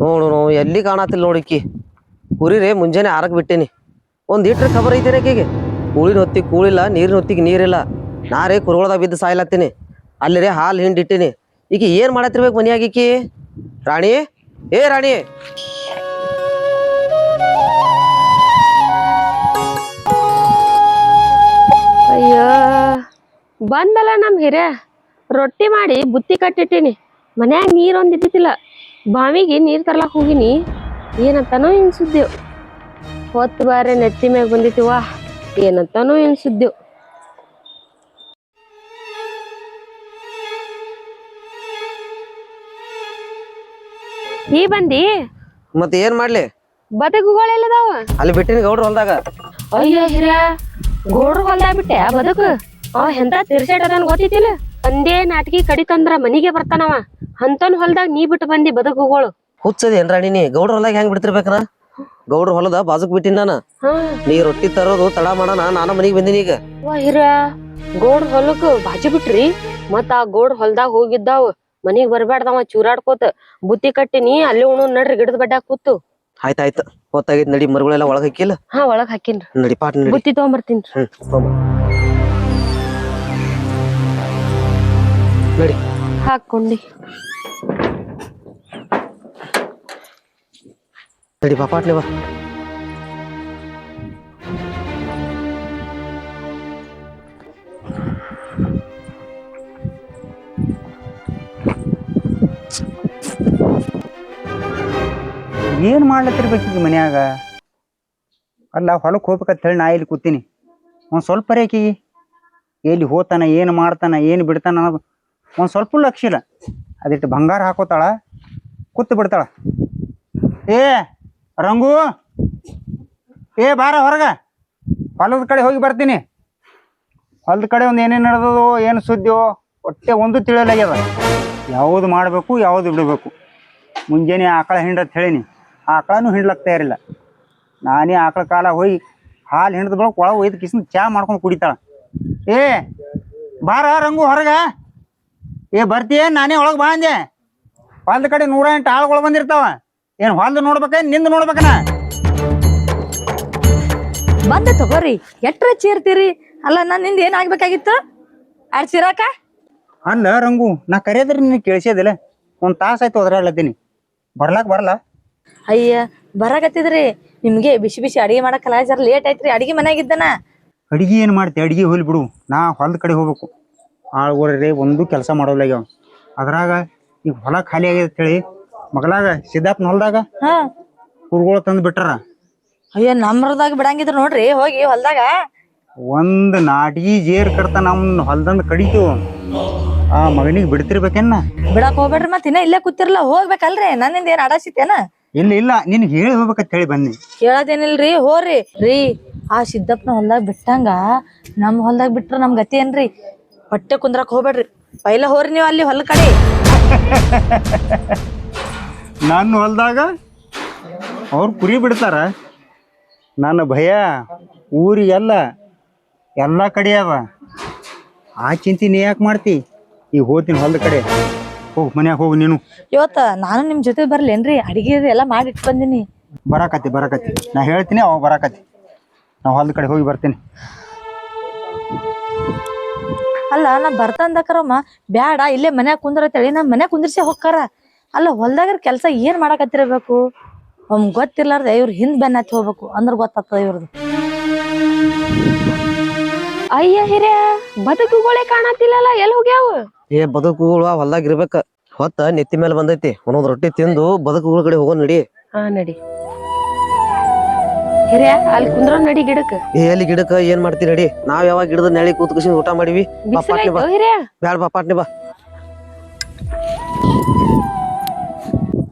ನೋಡು ಎಲ್ಲಿ ಕಾಣತಿಲ್ಲ ನೋಡಿಕ್ಕಿ ಕುರಿ ರೇ ಮುಂಜಾನೆ 6ಕ್ಕೆ ಬಿಟ್ಟೇನಿ. ಒಂದು ಇಟ್ರೆ ಖಬರ್ ಐತೇನೆ ಆಕೆಗೆ. ಕೂಳಿನ ಹೊತ್ತಿಗೆ ಕೂಳಿಲ್ಲ, ನೀರಿನ ಹೊತ್ತಿಗೆ ನೀರಿಲ್ಲ. ನಾ ರೇ ಕುರುಗಳದಾಗ ಬಿದ್ದು ಸಾಯ್ಲತ್ತೀನಿ. ಅಲ್ಲಿ ರೇ ಹಾಲು ಹಿಂಡಿಟ್ಟಿನಿ. ಈಗ ಏನು ಮಾಡತ್ತಿರ್ಬೇಕು ಮನ್ಯಾಗಿಕ್ಕಿ? ರಾಣಿ, ಏ ರಾಣಿ, ಅಯ್ಯೋ ಬಂದಲ್ಲ ನಮ್ಮ ಹಿರಿಯ. ರೊಟ್ಟಿ ಮಾಡಿ ಬುತ್ತಿ ಕಟ್ಟಿಟ್ಟಿನಿ. ಮನ್ಯಾಗ ನೀರೊಂದು ಇದ್ದಿದ್ದಿಲ್ಲ. ಬಾವಿಗೆ ನೀರು ತರ್ಲಾಕ್ ಹೋಗಿನಿ. ಏನಂತಾನೋ ಎನ್ಸುದ್ದೇವ್. ಹೊತ್ತು ಬಾರೆ ನೆತ್ತಿ ಮ್ಯಾಗ ಬಂದಿತ್ತಿವ. ಏನಂತಾನೋ ಎನ್ಸುದ್ದೇವ್. ಈ ಬಂದಿ ಮತ್ತೆ ಏನು ಮಾಡಲಿ? ಬದುಕುಗಳೆಲ್ಲದಾವ ಅಲ್ಲಿ ಬಿಟ್ಟಿನಿ ಗೌಡ್ರ ಹೊಲ್ದಾಗ. ಅಯ್ಯೋ ಹಿರಿಯ, ಗೋಡ್ರ ಹೊಲ್ದಾಗ ಬಿಟ್ಟೆ ಬದುಕು. ಅವ ಎಂತ ತಿರ್ಸೇಟ ಅದನ್ ಗೊತ್ತಿತ್ತಿಲ್ಲ. ಒಂದೇ ನಾಟಕಿ ಕಡಿತಂದ್ರ ಮನಿಗೆ ಬರ್ತಾನವ. ಅಂತನ್ ಹೊಲ್ದಾಗ ನೀ ಬಿಟ್ಟು ಬಂದಿ ಬದುಕುಗಳು. ಹುಚ್ಚದೇನ್ ರಾಣಿನಿ? ಗೌಡ್ರ ಹೊಲ್ದಾಗ ಹೆಂಗ್ ಬಿಡ್ತಿರ್ಬೇಕನ? ಗೌಡ್ರ ಹೊಲದ ಬಾಜುಕ್ ಬಿಟ್ಟಿನಿ ನಾನು. ನೀ ರೊಟ್ಟಿ ತರೋದು ತಡ ಮಾಡೋಣ, ನಾನು ಮನಿಗೆ ಬಂದಿನಿ ಈಗ. ಹಿರಿಯ, ಗೋಡ್ ಹೊಲಕ್ ಬಾಜು ಬಿಟ್ರಿ? ಮತ್ ಆ ಗೋಡ್ ಹೊಲ್ದಾಗ ಹೋಗಿದ್ದಾವ. ಮನಿಗ್ ಬರ್ಬ್ಯಾಡ್ದವ ಚೂರಾಡ್ಕೋತ. ಬುತ್ತಿ ಕಟ್ಟಿನಿ, ಅಲ್ಲಿ ಉಣು ನಡ್ರಿ ಗಿಡದ ಬಡ್ಡ್ಯಾಗ ಕೂತು. ಆಯ್ತಾಯ್ತು, ಹೊತ್ತಾಗಿದ್ ನಡಿ. ಮರುಗಳೆಲ್ಲ ಒಳಗ್ ಹಾಕಿಲ್ಲ? ಹಾ, ಒಳಗ್ ಹಾಕಿನ್ರಿ. ನಡಿ ಪಾಟ್ ನಡಿ. ಬುತ್ತಿ ತಗೊಂಬರ್ತೀನಿ. ನಡಿ ಹಾಕೊಂಡಿ. ನಡಿ ಬಾ, ಪಾಟ್ನೆ ಬಾ. ಏನು ಮಾಡ್ಲತ್ತಿರ್ಬೇಕೀಗ ಮನ್ಯಾಗ? ಅಲ್ಲ, ಹೊಲಕ್ಕೆ ಹೋಗ್ಬೇಕಂತ ಹೇಳಿ ನಾ ಇಲ್ಲಿ ಕೂತೀನಿ. ಒಂದು ಸ್ವಲ್ಪ ರೇಖಿ ಎಲ್ಲಿ ಹೋತಾನ, ಏನು ಮಾಡ್ತಾನ, ಏನು ಬಿಡ್ತಾನ ಅನ್ನೋದು ಒಂದು ಸ್ವಲ್ಪ ಲಕ್ಷ ಇಲ್ಲ. ಅದಿಟ್ಟು ಬಂಗಾರ ಹಾಕೋತಾಳ, ಕೂತು ಬಿಡ್ತಾಳ. ಏ ರಂಗು, ಏ ಬಾರ ಹೊರಗ. ಹೊಲದ ಕಡೆ ಹೋಗಿ ಬರ್ತೀನಿ. ಹೊಲದ ಕಡೆ ಒಂದು ಏನೇನು ನಡೆದೋ, ಏನು ಸುದ್ದಿಯೋ ಒಟ್ಟೆ ಒಂದು ತಿಳಿಯಲಾಗ್ಯದ. ಯಾವುದು ಮಾಡಬೇಕು, ಯಾವುದು ಬಿಡಬೇಕು. ಮುಂಜಾನೆ ಆಕಳ ಹಿಂಡತ್ ಹೇಳೀನಿ, ಆಕಳನೂ ಹಿಂಡ್ಲಕ್ಕೆ ತಯಾರಿಲ್ಲ. ನಾನೇ ಆಕಳ ಕಾಲ ಹೋಗಿ ಹಾಲು ಹಿಂಡ್ದ ಬಳಕ ಒಳಗೆ ಒಯ್ದು ಕಿಸಿನ ಚಾ ಮಾಡ್ಕೊಂಡು ಕುಡಿತಾಳ. ಏ ಬಾರ ರಂಗು ಹೊರಗ. ಏ ಬರ್ತೀಯ? ನಾನೇ ಒಳಗೆ ಬಾ ಅಂದೆ. ಹೊಲ್ದ ಕಡೆ 108 ಆಳುಗಳು ಬಂದಿರ್ತಾವ. ಏನು ಹೊಲ್ದು ನೋಡ್ಬೇಕ, ನಿಂದು ನೋಡ್ಬೇಕನ? ಬಂದ ತಗೋರಿ, ಎಟ್ರ ಚೀರ್ತೀರಿ? ಅಲ್ಲ, ನಾನು ನಿಂದ ಏನಾಗ್ಬೇಕಾಗಿತ್ತು? ಆಡ್ಸಿರಾಕ ಅಲ್ಲ ರಂಗು, ನಾ ಕರೆಯೋದ್ರಿ ನಿನಗೆ ಕೇಳಿಸೋದಿಲ್ಲ. ಒಂದು ತಾಸು ಆಯ್ತು ಹೋದ್ರಾಡ್ಲತ್ತೀನಿ. ಬರ್ಲಾಕ್ ಬರಲ್ಲ? ಅಯ್ಯ, ಬರಾಕತ್ತಿದ್ರಿ. ನಿಮ್ಗೆ ಬಿಸಿ ಬಿಸಿ ಅಡಿಗೆ ಮಾಡಕ್ಕಲ್ಲ, ಜರ ಲೇಟ್ ಆಯ್ತ್ರಿ. ಅಡಿಗೆ ಮನ್ಯಾಗಿದ್ದನ. ಅಡಿಗೆ ಏನು ಮಾಡ್ತಿ? ಅಡಿಗೆ ಹೋಗ್ಲಿ ಬಿಡು. ನಾ ಹೊಲದ ಕಡೆ ಹೋಗ್ಬೇಕು. ಆಳ್ಗೋರ್ರಿ ಒಂದು ಕೆಲಸ ಮಾಡೋಲ್ಲಾಗ್ಯಾವ. ಅದ್ರಾಗ ಈಗ ಹೊಲ ಖಾಲಿ ಆಗ್ಯದ ಹೇಳಿ ಮಗಲಾಗ ಸಿದ್ದಾಪನ ಹೊಲದಾಗ ಕುರುಗಳು ತಂದು ಬಿಟ್ಟಾರ. ಅಯ್ಯೋ, ನಮ್ರದಾಗ ಬಿಡಂಗಿದ್ರು ನೋಡ್ರಿ. ಹೋಗಿ ಹೊಲ್ದಾಗ ಒಂದು ನಾಟಗಿ ಜೇರ್ ಕಡ್ತ ನಮ್ಮ ಹೊಲ್ದಂದು ಕಡಿತು. ಆ ಮಗನಿಗೆ ಬಿಡ್ತಿರ್ಬೇಕೇನ? ಬಿಡಕ್ ಹೋಗ್ಬೇಡ್ರಿ. ಮತ್ ಇನ್ನ ಇಲ್ಲೇ ಕೂತಿರ್ಲ, ಹೋಗ್ಬೇಕಲ್ರಿ. ನನ್ನಿಂದ ಏನ್ ಆಡಾಸಿತ್ತೇನ? ಇಲ್ಲ ಇಲ್ಲ, ನಿನ್ಗೆ ಹೇಳಿ ಹೋಗ್ಬೇಕಂತ ಹೇಳಿ ಬನ್ನಿ. ಹೇಳೋದೇನಿಲ್ರಿ, ಹೋರಿ ರೀ. ಆ ಸಿದ್ದಪ್ಪನ ಹೊಲ್ದಾಗ ಬಿಟ್ಟಂಗ ನಮ್ ಹೊಲ್ದಾಗ ಬಿಟ್ರ ನಮ್ ಗತಿ ಏನ್ರಿ? ಹೊಟ್ಟೆ ಕುಂದ್ರಕ್ ಹೋಗ್ಬೇಡ್ರಿ. ಪೈಲ ಹೋರಿ ನೀವು ಅಲ್ಲಿ ಹೊಲ ಕಡೆ. ನನ್ನ ಹೊಲ್ದಾಗ ಅವ್ರು ಕುರಿ ಬಿಡ್ತಾರ? ನನ್ನ ಭಯ ಊರಿಗೆಲ್ಲ ಎಲ್ಲ ಕಡೆ ಅವ. ಆ ಚಿಂತೆ ನೀ ಯಾಕೆ ಮಾಡ್ತಿ? ಈಗ ಹೋಗ್ತೀನಿ ಹೊಲ್ದ ಕಡೆ. ಹೋಗು, ಮನ್ಯಾಗ ಹೋಗು ನೀನು. ಇವತ್ತ ನಾನು ನಿಮ್ ಜೊತೆ ಬರ್ಲೇನ್ರಿ? ಅಡಿಗೆ ಎಲ್ಲ ಮಾಡಿ ಇಟ್ಟು ಬಂದಿನಿ. ಬರಾಕತಿ ನಾ ಹೇಳ್ತೀನಿ, ಅವಾಗ ಬರಾಕತಿ. ನಾ ಹೊಲ್ದ ಕಡೆ ಹೋಗಿ ಬರ್ತೀನಿ. ಅಲ್ಲ, ನಾ ಬರ್ತಂದಕ್ರಮ್ಮ ಬ್ಯಾಡ, ಇಲ್ಲೇ ಮನ್ಯಾಗ ಕುಂದ್ರತೇಳಿ ನಮ್ ಮನ್ಯಾಗ ಕುಂದ್ರಿಸಿ ಹೋಗ್ತಾರ. ಅಲ್ಲ, ಹೊಲ್ದಾಗ ಕೆಲಸ ಏನ್ ಮಾಡಕತ್ತಿರ್ಬೇಕು? ಗೊತ್ತಿರ್ಲಾರ್ದೆ ಇವ್ರ ಹಿಂದ್ ಬೆನ್ನ ಹತ್ತಿ ಹೋಗ್ಬೇಕು ಅಂದ್ರ ಗೊತ್ತಾಗ್ತದ ಇವ್ರದ್ದು. ಅಯ್ಯ ಹಿರಿಯ, ಬದುಕುಗಳೇ ಕಾಣತಿಲ್ಲಲ್ಲ, ಎಲ್ಲಿ ಹೋಗ್ಯಾವ? ಏ ಬದುಕುಗಳು ಹೊಲ್ದಾಗ ಇರ್ಬೇಕ. ಹೊತ್ತ ನೆತ್ತಿ ಮೇಲೆ ಬಂದೈತಿ. ಒಂದೊಂದ್ ರೊಟ್ಟಿ ತಿಂದು ಬದುಕುಗಳ ಕಡೆ ಹೋಗೋ ನಡಿ. ಹಾ, ನಡಿ ಹಿರಿಯ. ಅಲ್ಲಿ ಕುಂದ್ರ ನಡಿ ಗಿಡಕ್. ಎಲ್ಲಿ ಗಿಡಕ್ಕ ಏನ್ ಮಾಡ್ತಿ? ನಡಿ. ನಾವ್ ಯಾವಾಗ ಗಿಡದ ನೆಳಿ ಕೂತ್ಕಸಿ ಊಟ ಮಾಡಿವಿ. ಹಿರಿಯ ಬ್ಯಾಡ ಬಾ, ಪಾಟ್ನೆ ಬಾ.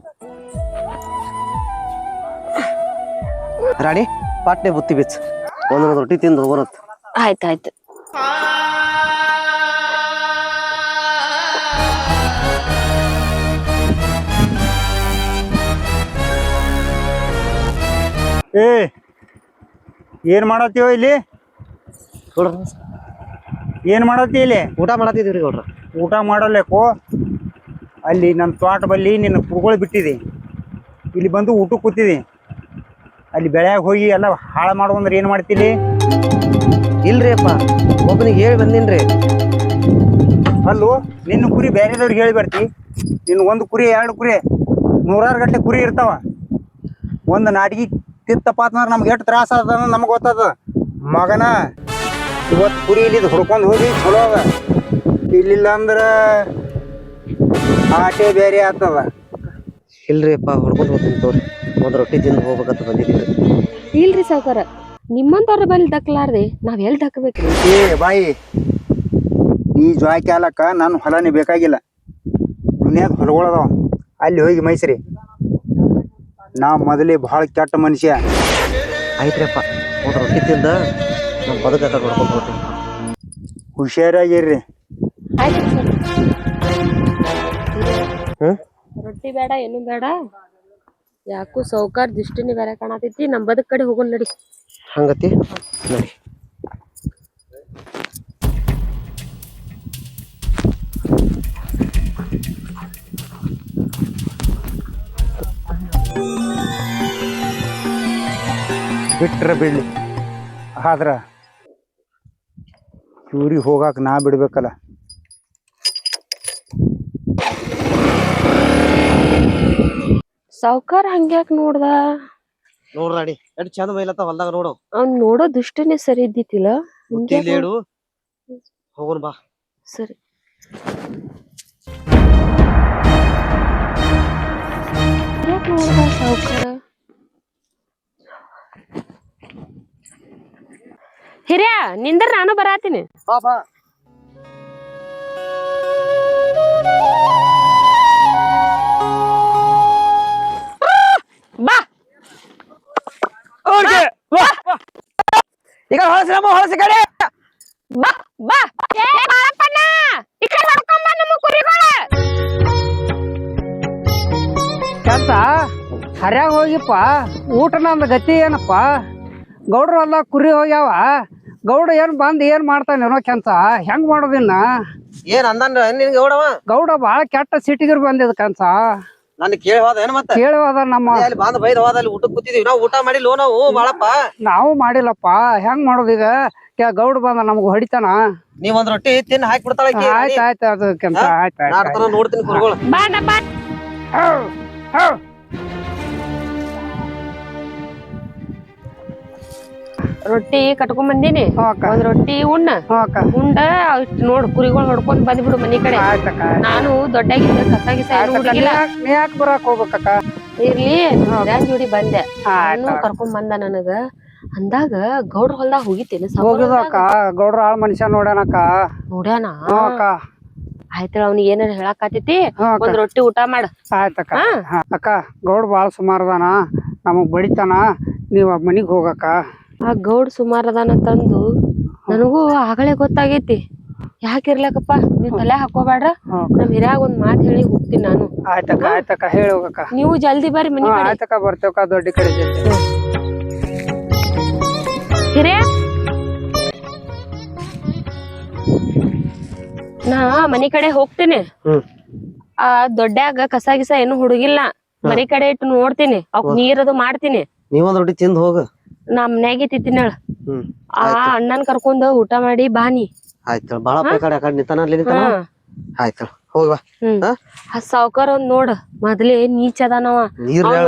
ರಾಣಿ, ಪಾಟ್ನೆ ಬುತ್ತಿ ಬಿಚ್ಚ. ಒಂದೊಂದ್ ರೊಟ್ಟಿ ತಿಂದು ಹೋಗೋಣತ್. ಆಯ್ತಾಯ್ತು. ಏ ಏನ್ ಮಾಡತ್ತೀವ ಇಲ್ಲಿ? ಏನ್ ಮಾಡತ್ತಿ ಇಲ್ಲಿ? ಊಟ ಮಾಡತ್ತಿದ್ರಿ ಗೌಡ್ರ. ಊಟ ಮಾಡಲೇಕೋ? ಅಲ್ಲಿ ನನ್ನ ತೋಟ ಬಲ್ಲಿ ನಿನ್ನ ಕುರುಗಳು ಬಿಟ್ಟಿದೆ. ಇಲ್ಲಿ ಬಂದು ಊಟಕ್ಕೆ ಕೂತಿದಿ, ಅಲ್ಲಿ ಬೆಳ್ಯಾಗ ಹೋಗಿ ಎಲ್ಲ ಹಾಳು ಮಾಡು ಅಂದ್ರೆ ಏನು ಮಾಡ್ತೀಲಿ? ಇಲ್ರಿ ಅಪ್ಪ, ಒಬ್ಬನಿಗೆ ಹೇಳಿ ಬಂದಿನ್ರಿ. ಅಲ್ಲೂ ನಿನ್ನ ಕುರಿ ಬೇರೆದವ್ರಿಗೆ ಹೇಳಿ ಬರ್ತಿ. ನಿನ್ನ ಒಂದು ಕುರಿ 2 ಕುರಿ 100 ಗಟ್ಟಲೆ ಕುರಿ ಇರ್ತಾವ. ಒಂದು ನಾಟಿಗೆ ತಿತ್ತಪ್ಪ ಅಂತಂದ್ರೆ ನಮ್ಗೆ ಎಷ್ಟು ತ್ರಾಸ ಅದ ನಮ್ಗೆ ಗೊತ್ತದ. ಮಗನ ಇವತ್ತು ಕುರಿ ಇಲ್ಲಿ ಹುಡ್ಕೊಂಡು ಹೋಗಿ ಚಲೋ ಅದ, ಇಲ್ಲಿಲ್ಲ ಅಂದ್ರೆ ಆಟೆ ಬೇರೆ ಆಗ್ತದ. ಇಲ್ರಿ ಅಪ್ಪ, ಹೊಡ್ಕೊಂಡು ಹೋಗ್ತೀನಿ ತೋರಿ. ಒಂದು ರೊಟ್ಟಿ ತಿಂದು ಹೋಗ್ಬೇಕಂತ ಬಂದಿದ್ದೀವಿ. ಇಲ್ರಿ ಸಾವ್ಕಾರ, ನಿಮ್ಮಂತವ್ರ ಬಲ್ಲಿ ದಕ್ಲಾರ್ದೆ ನಾವ್ ಎಲ್ಲಿ ದಕ್ಕಬೇಕ್ರಿ? ಏ ಬಾಯಿ, ಈ ಜ್ವಾಯ್ ಕ್ಯಾಲಕ್ಕ ನಾನು ಹೊಲನೇ ಬೇಕಾಗಿಲ್ಲ. ದುನಿಯಾದ ಹೊಲಗಳದಾವ, ಅಲ್ಲಿ ಹೋಗಿ ಮೈಸ್ರಿ. ನಾ ಮೊದಲೇ ಭಾಳ ಕೆಟ್ಟ ಮನುಷ್ಯ. ಆಯ್ತ್ರಿ ಅಪ್ಪ, ಒಂದು ರೊಟ್ಟಿ ತಿಂದ ನಮ್ಮ ಬದುಕ ನೋಡ್ಕೊಂಡು ಹೋಗ್ತೀನಿ. ಹುಷಾರಾಗಿರ್ರಿ. ಆಯ್ತು ಸರ್. ಹ್ಞೂ ರೊಟ್ಟಿ ಬೇಡ ಏನು ಬೇಡ, ಯಾಕೋ ಸೌಕಾರ ದೃಷ್ಟಿನಿ ಬೇರೆ ಕಾಣತೈತಿ. ನಮ್ ಬದುಕ್ ಕಡೆ ಹೋಗೋಣ ನಡಿ. ಹಂಗತಿ ನೋಡಿ. ಬಿಟ್ರ ಬಿಡ್ಲಿ, ಆದ್ರ ಇವ್ರಿಗೆ ಹೋಗಾಕ ನಾ ಬಿಡ್ಬೇಕಲ್ಲ. ಸಾವ್ಕಾರ ಹಂಗ್ಯಾಕ್ ನೋಡ್ದ? ನೋಡ್ರಾಡಿ ಎಷ್ಟು ಚಂದ ಬೈಲತ್ತ ಹೊಲ್ದಾಗ ನೋಡು. ಅವ್ನ್ ನೋಡೋ ದೃಷ್ಟಿನೇ ಸರಿ ಇದ್ದಿತ್ತಿಲ್ಲ. ಹೇಳು ಹೋಗೋಣ ಬಾ. ಸರಿ. ಯಾಕ್ ನೋಡ್ದ ಸಾವ್ಕಾರ? ಹಿರಿಯ ನಿಂದ್ರ, ನಾನು ಬರಾತೀನಿ. ಬಾ ಬಾ. ಬಾ ಈಗ ಹೊಳಸಿ ಕಡೆ ಬಾ ಬಾ. ಏ ಬಾಳಪ್ಪಣ್ಣ, ಈ ಕಡೆ ಹೊಡ್ಕೊಂಡ್ ಬಾ ನಮ್ಮ ಕುರಿಗಳ. ಕೆಲ್ಸ ಹರ್ಯಾಗ ಹೋಗಿಪ್ಪ. ಊಟ ನಂದು ಗತಿ ಏನಪ್ಪ? ಗೌಡ್ರು ಅಲ್ಲ ಕುರಿ ಹೋಗ್ಯಾವ. ಗೌಡ ಏನ್ ಬಂದ್ ಏನ್ ಮಾಡ್ತಾನೇನೋ ಕೆಲ್ಸ. ಹೆಂಗ್ ಮಾಡೋದಿನ್ನ? ಏನ್ ಅಂದನ್ರ ನಿನ್ ಗೌಡವ? ಗೌಡ ಬಾಳ ಕೆಟ್ಟ ಸಿಟಿಗರ್ ಬಂದಿದ್ ಕೆಲ್ಸ. ನನ್ ಕೇಳಿ ಹೋದ ಏನ್ ಮತ್ತೆ? ಕೇಳಿ ಹೋದ. ನಮ್ಮ ಅಲ್ಲಿ ಬಾಂಧ ಬೈದ ಹೋದ, ಅಲ್ಲಿ ಊಟಕ್ಕೆ ಕೂತಿದೀವಿ ನಾವು. ಊಟ ಮಾಡಿಲ್ಲ ನಾವು ಬಾಳಪ್ಪ. ನಾವು ಮಾಡಿಲ್ಲಪ್ಪ. ಹೆಂಗ್ ಮಾಡೋದೀಗ? ಗೌಡ ಬಂದ ನಮ್ಗ ಹೊಡಿತಾನ. ನೀವ್ ಒಂದ್ ರೊಟ್ಟಿ ತಿನ್ನ ಹಾಕಿ ಬಿಡ್ತಾಳ. ಆಯ್ತ ಆಯ್ತು ಅದು ಕೆಲ್ಸ. ಆಯ್ತು ನೋಡ್ತೀನಿ ಕುರಿಗಳು. ಬಾ ನ ಬಾ. ರೊಟ್ಟಿ ಕಟ್ಕೊಂಡ್ ಬಂದೀನಿ. ಒಂದ್ ರೊಟ್ಟಿ ಉಣ್ಣ. ಉಂಡ ನೋಡ್ ಕುರಿಗಳು ಹೊಡ್ಕೊಂಡ್ ಬಂದ್ಬಿಡು ಮನಿ ಕಡೆ. ನಾನು ದೊಡ್ಡಾಗಿದ್ದ ಕಸಾಗಿಸ ಹುಡುಗಿಲ್ಲ. ನೀ ಯಾಕೆ ಬರಾಕ್ ಹೋಗ್ಬೇಕಕ್ಕ? ಇರ್ಲಿ, ರಾಜ್ ಜೋಡಿ ಬಂದೆ. ನಾನು ಕರ್ಕೊಂಡ್ ಬಂದ ನನಗ. ಅಂದಾಗ ಗೌಡ್ರ ಹೊಲ್ದಾಗ ಹೋಗಿತ್ತೇನೆ. ಹೋಗಿದಕ್ಕ. ಗೌಡ್ರ ಆಳ್ ಮನುಷ್ಯ ನೋಡ್ಯಾನಕ್ಕ. ನೋಡ್ಯಾನ? ಆಯ್ತ, ಅವ್ನಿಗೆ ಏನಾರ ಹೇಳಾಕತೈತಿ. ಒಂದ್ ರೊಟ್ಟಿ ಊಟ ಮಾಡ. ಆಯ್ತಕ್ಕ. ಅಕ್ಕ, ಗೌಡ್ ಬಾಳ ಸುಮಾರದಾನ, ನಮಗ್ ಬಡಿತಾನ. ನೀವ್ ಮನಿಗ್ ಹೋಗಕ್ಕ. ಆ ಗೌಡ್ ಸುಮಾರದಾನ ತಂದು ನನಗೂ ಆಗಲೇ ಗೊತ್ತಾಗೈತಿ. ಯಾಕಿರ್ಲಕಪ್ಪ, ನೀವ್ ತಲೆ ಹಾಕೋಬೇಡ್ರ. ನಮ್ ಹಿರಿಯಾಗ ಒಂದ್ ಮಾತ್ ಹೇಳಿ ಹೋಗ್ತೀನಿ ನಾನು. ಆಯ್ತಕ್ಕ. ಆಯ್ತಕ್ಕ, ಹೇಳಿ ಹೋಗಕ್ಕ. ನೀವು ಜಲ್ದಿ ಬರ್ರಿ ಮನಿ ಕಡೆ. ಆಯ್ತಕ್ಕ, ಬರ್ತೇವಕ್ಕ ದೊಡ್ಡ ಕಡೆ ಜೊತೆ. ಹಿರಿಯ, ನಾ ಮನಿ ಕಡೆ ಹೋಗ್ತೀನಿ. ಆ ದೊಡ್ಡಾಗ ಕಸ ಏನು ಹುಡುಗಿಲ್ಲ. ಮನಿ ಕಡೆ ಇಟ್ಟು ನೋಡ್ತೀನಿ. ಅವಕ್ ನೀರದು ಮಾಡ್ತೀನಿ. ನೀವೊಂದ್ ರೊಟ್ಟಿ ತಿಂದ್ ಹೋಗ. ನಾ ಮನ್ಯಾಗ ತಿಂತಿನ. ಆ ಅಣ್ಣನ್ ಕರ್ಕೊಂಡ್ ಊಟ ಮಾಡಿ ಬಾನಿ. ಆಯ್ತು, ಬಾಳಪ್ಪ ಕಡೆ ಆ ಕಡೆ ನಿಂತಾನ. ಆಯ್ತು, ಹೋಗ್ವಾ. ಆ ಸಾವ್ಕಾರ ಒಂದ್ ನೋಡ್, ಮೊದ್ಲೇ ನೀಚ ಅದಾನವ.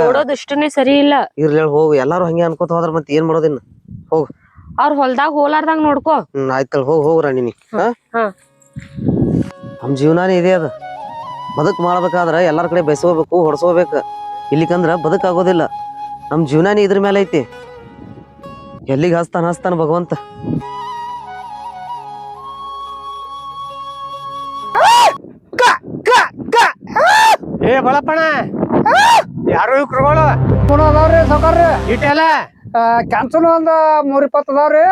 ನೋಡೋದ್ ಇಷ್ಟನೇ ಸರಿ ಇಲ್ಲ. ಇರ್ಲಿ ಹೋಗು. ಎಲ್ಲಾರು ಹಂಗೆ ಅನ್ಕೋತ ಹೋದ್ರ ಮತ್ತೆ ಏನ್ ಮಾಡೋದಿನ್ನ. ಹೋಗ್, ಅವ್ರ ಹೊಲ್ದಾಗ ಹೋಲಾರ್ದಂಗ ನೋಡ್ಕೋ. ಆಯ್ತಳ, ಹೋಗ್ರ ನೀ. ನಮ್ ಜೀವನಾನೇ ಇದೆ. ಅದ ಬದುಕ್ ಮಾಡ್ಬೇಕಾದ್ರ ಎಲ್ಲಾರ ಕಡೆ ಬೆಸ್ಕೋಬೇಕು, ಹೊಡ್ಸ್ಕೋಬೇಕು. ಇಲ್ಲಿಕಂದ್ರ ಬದುಕ್ ಆಗೋದಿಲ್ಲ. ನಮ್ ಜೀವನಾನೇ ಇದ್ರ ಮೇಲೆ ಐತಿ. ಎಲ್ಲಿಗೆ ಹಸ್ತಾನ ಭಗವಂತ. ಏ ಬಳಪ್ಪಣ, ಯಾರು ಇವ್ರುಗಳು ಅದಾವ್ರಿ ಸೌಕರ್ಯ. ಇಟ್ಟೆಲ್ಲ ಕ್ಯಾನ್ಸಲ್ ಒಂದ್ 3-20 ಅದಾವ್ರಿ.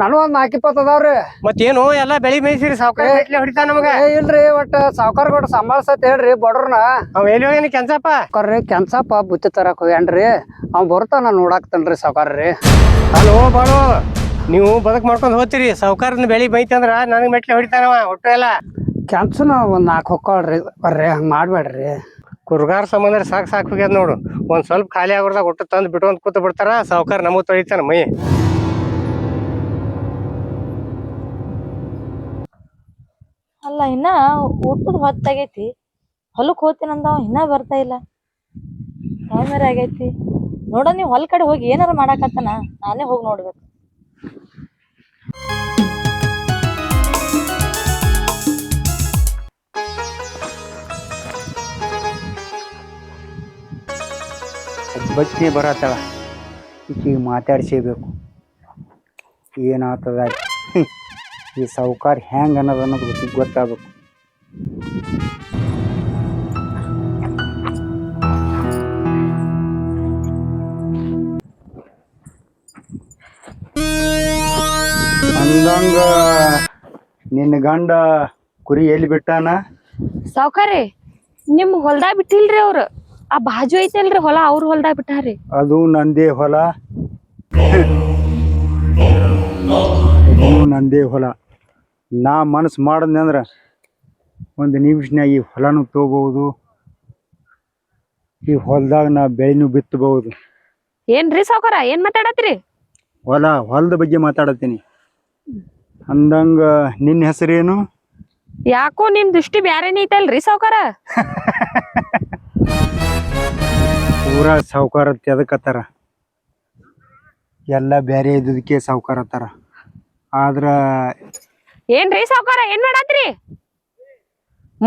ನಾನು ಒಂದ್ 4-20 ಅದಾವ್ರಿ. ಮತ್ತೇನು ಎಲ್ಲಾ ಬೆಳಿ ಮೇಯ್ಸಿರಿ? ಸಾವ್ಕಾರ ಹೊಡಿತಾನ ನಮಗ. ಇಲ್ರಿ, ಒಟ್ಟ ಸಾವ್ಕಾರ ಗೌಡ ಸಂಭಾಳ್ಸತ್ ಹೇಳ್ರಿ ಬಡ್ರನ. ಅವ್ ಎಲ್ಲಿ ಹೋಗ್ಯಾನ ಕೆಲ್ಸಪ್ಪ? ಕೆಲ್ಸಪ್ಪ ಬುತ್ತಿ ತರಕ್ ಹೋಗ್ಯಾನ್ರಿ. ಅವ್ ಬರ್ತಾನ ನೋಡಾಕ್ತನ್ರಿ ಸಾವ್ಕಾರ್ರಿ. ಅಲ್ಲೋ ಬಾಳು, ನೀವು ಬದುಕ್ ಮಾಡ್ಕೊಂಡ್ ಹೋಗ್ತೀರಿ. ಸಾವ್ಕಾರನ ಬೆಳಿ ಬೈತಂದ್ರ ನನಗ್ ಮೆಟ್ಲೆ ಹೊಡಿತಾನವ. ಒಟ್ಟು ಎಲ್ಲ ಕ್ಯಾನ್ಸಲ್ ಒಂದ್ 4 ಹೊಕ್ಕೊಳ್ರಿ. ಬರ್ರಿ, ಹಂಗ್ ಮಾಡ್ಬೇಡ್ರಿ. ಕುರ್ಗಾರ್ ಸಂಬಂಧ ಸಾಕು ಹೋಗ್ಯದ ನೋಡು. ಒಂದ್ ಸ್ವಲ್ಪ ಖಾಲಿ ಆಗ್ರದಾಗ ಒಟ್ಟು ತಂದು ಬಿಟ್ಕೊಂಡ್ ಕೂತ್ ಬಿಡ್ತಾರ. ಸಾವ್ಕಾರ ನಮಗ್ ತೊಳಿತಾನ ಮೈ. ಅಲ್ಲ ಇನ್ನ ಊಟದ ಹೊತ್ತಾಗೈತಿ, ಹೊಲಕ್ ಹೋಗ್ತೀನಂದ ಇನ್ನ ಬರ್ತಾ ಇಲ್ಲ. ಟೈಮರ್ ಆಗೈತಿ. ನೋಡ ನೀವ್ ಹೊಲ ಕಡೆ ಹೋಗಿ ಏನಾರ ಮಾಡಾಕತ್ತನ, ನಾನೇ ಹೋಗಿ ನೋಡ್ಬೇಕು. ಬಚ್ಚಿ ಬರತ್ತಾಳ, ಈಕಿಗೆ ಮಾತಾಡ್ಸೇಬೇಕು. ಏನಾಗ್ತದ ಈ ಸಾವುಕಾರ ಹೆಂಗೆ ಅನ್ನೋದು ಗೊತ್ತಾಗಬೇಕು. ಅಂದಂಗ ನಿನ್ನ ಗಂಡ ಕುರಿ ಎಲ್ಲಿ ಬಿಟ್ಟಾನ? ಸಾವ್ಕಾರಿ ನಿಮ್ ಹೊಲ್ದಾಗ ಬಿಟ್ಟಿಲ್ರಿ ಅವ್ರು. ಆ ಬಾಜು ಐತಲ್ರಿ ಹೊಲ, ಅವ್ರ ಹೊಲ್ದಾಗ ಬಿಟ್ಟಾರಿ. ಅದು ನಂದೇ ಹೊಲ, ಅದು ನಂದೇ ಹೊಲ. ನಾ ಮನಸ್ಸು ಮಾಡಿದ್ನಿ ಅಂದ್ರೆ ಒಂದು ನಿಮಿಷನಾಗ ಈ ಹೊಲನೂ ತೊಗೋಬಹುದು, ಈ ಹೊಲದಾಗ ನಾ ಬೆಳೆನೂ ಬಿತ್ತಬಹುದು. ಏನ್ರಿ ಸಾವ್ಕಾರ ಏನ್ ಮಾತಾಡತ್ರಿ? ಹೊಲದ ಬಗ್ಗೆ ಮಾತಾಡತ್ತೀನಿ. ಅಂದಂಗ ನಿನ್ನ ಹೆಸರೇನು? ಯಾಕೋ ನಿಮ್ ದೃಷ್ಟಿ ಬ್ಯಾರೇನೇ ಐತಲ್ರಿ ಸಾವ್ಕಾರ? ಪೂರಾ ಸಾವುಕಾರ ಎದಕ್ಕತ್ತಾರ, ಎಲ್ಲ ಬೇರೆ ಇದ್ದದಕ್ಕೆ ಸಾವುಕಾರ ಅತ್ತಾರ. ಆದ್ರ ಏನ್ರಿ ಸಾವ್ಕಾರ ಏನ್ ಮಾಡತ್ರಿ?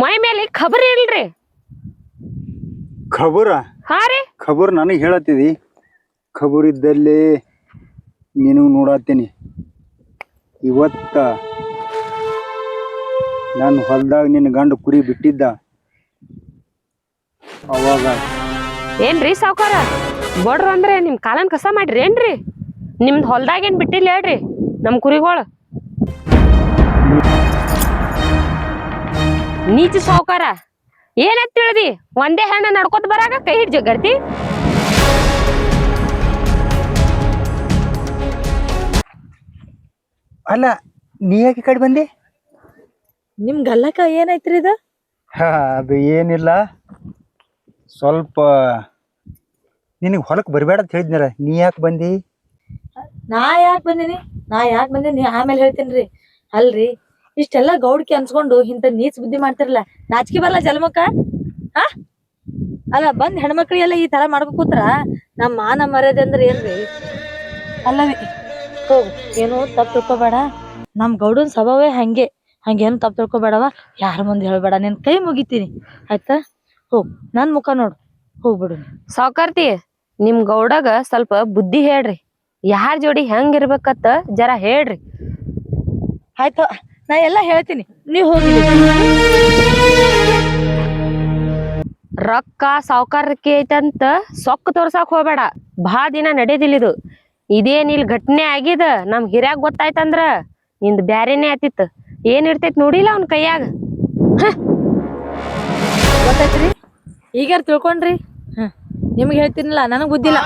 ಮೈ ಮೇಲೆ ಖಬರ್ ಇಲ್ರಿ. ಖಬರ ಹಾ ರೀ, ಖಬರ್ ನನಗೆ ಹೇಳತ್ತಿದಿ. ಖಬರ್ ಇದ್ದಲ್ಲಿ ನೀನು ನೋಡತ್ತೀನಿ. ಇವತ್ತ ನಾನು ಹೊಲದಾಗ ನಿನ್ನ ಗಂಡು ಕುರಿ ಬಿಟ್ಟಿದ್ದ, ಅವಾಗ ಏನ್ರಿ ಸಾವ್ಕಾರ ಬಡ್ರು ಅಂದ್ರೆ ನಿಮ್ ಕಾಲನ್ ಕಸ ಮಾಡ್ರಿ ಏನ್ರಿ? ನಿಮ್ದ್ ಹೊಲ್ದಾಗ ಏನ್ ಬಿಟ್ಟಿಲ್ಲ ಹೇಳ್ರಿ ನಮ್ ಕುರಿಗಳು. ನೀಚ ಸಾವ್ಕಾರ ಏನಂತ ತಿಳಿದಿ? ಒಂದೇ ಹೆಣ್ಣ ನಡ್ಕೊತ ಬರಾಗ ಕೈ ಹಿಡ್ ಜಗ್ಗರ್ತಿ. ಅಲ್ಲ ನೀ ಯಾಕೆ ಈ ಕಡೆ ಬಂದಿ? ನಿಮ್ ಗಲ್ಲಕ್ಕ ಏನೈತ್ರಿ ಇದು? ಅದು ಏನಿಲ್ಲ, ಸ್ವಲ್ಪ ನಿನಗೆ ಹೊಲಕ್ಕೆ ಬರಬೇಡ ಅಂತ ಹೇಳಿದ್ನಲ್ಲ, ನೀ ಯಾಕೆ ಬಂದಿ? ನಾ ಯಾಕೆ ಬಂದೀನಿ ಆಮೇಲೆ ಹೇಳ್ತೇನ್ರಿ. ಅಲ್ರಿ ಇಷ್ಟೆಲ್ಲ ಗೌಡ್ಕಿ ಅನ್ಸ್ಕೊಂಡು ಇಂಥ ನೀಚ್ ಬುದ್ಧಿ ಮಾಡ್ತಿರಲ್ಲ, ನಾಚಿಕೆ ಬರಲ್ಲ ಜನ್ಮಕ್ಕ? ಹಾ ಅಲ್ಲ ಬಂದ್ ಹೆಣ್ಮಕ್ಳಿಗೆಲ್ಲ ಈ ತರ ಮಾಡ್ಬೇಕು ಕೂತ್ರ ನಮ್ಮ ಮಾನ ಮರ್ಯಾದೆ ಅಂದ್ರೆ ಏನ್ರಿ? ಅಲ್ಲವಿ ಹೋಗು, ಏನು ತಪ್ಪು ತಿಳ್ಕೊಬೇಡ. ನಮ್ ಗೌಡನ್ ಸ್ವಭಾವೇ ಹಂಗೇನು ತಪ್ಪು ತಿಳ್ಕೊಬೇಡವ. ಯಾರ ಮುಂದೆ ಹೇಳ್ಬೇಡ, ನಿನ್ ಕೈ ಮುಗಿತೀನಿ ಆಯ್ತಾ? ಹೋಗ್ ನನ್ ಮುಖ ನೋಡು, ಹೋಗ್ಬಿಡು. ಸಾವ್ಕಾರ್ತಿ ನಿಮ್ ಗೌಡಗ ಸ್ವಲ್ಪ ಬುದ್ಧಿ ಹೇಳ್ರಿ. ಯಾರ್ ಜೋಡಿ ಹೆಂಗ್ ಇರ್ಬೇಕತ್ತ ಜರ ಹೇಳ್ರಿ. ಆಯ್ತು, ನಾ ಎಲ್ಲ ಹೇಳ್ತೀನಿ, ನೀವ್ ಹೋಗಿ. ರೊಕ್ಕ ಸಾವ್ಕಾರಕ್ಕೆ ಐತಂತ ಸೊಕ್ಕ ತೋರ್ಸಾಕ್ ಹೋಗ್ಬೇಡ. ಭಾಳ ದಿನ ನಡೆದಿಲ್ಲಿದು. ಇದೇನ್ ಇಲ್ಲಿ ಘಟನೆ ಆಗಿದ ನಮ್ ಹಿರ್ಯಾಗ ಗೊತ್ತಾಯ್ತಂದ್ರ ನಿಂದ್ ಬ್ಯಾರೇನೆ ಆತಿತ್ತು. ಏನ್ ಇರ್ತೈತ್ ನೋಡಿಲ್ಲ ಅವ್ನ ಕೈಯಾಗ. ಗೊತ್ತಾಯ್ತ್ರಿ? ಈಗಾರ ತಿಳ್ಕೊಂಡ್ರಿ? ನಿಮ್ಗೆ ಹೇಳ್ತೀನಿಲ್ಲ, ನನಗ್ ಬುದ್ಧಿಲ್ಲ.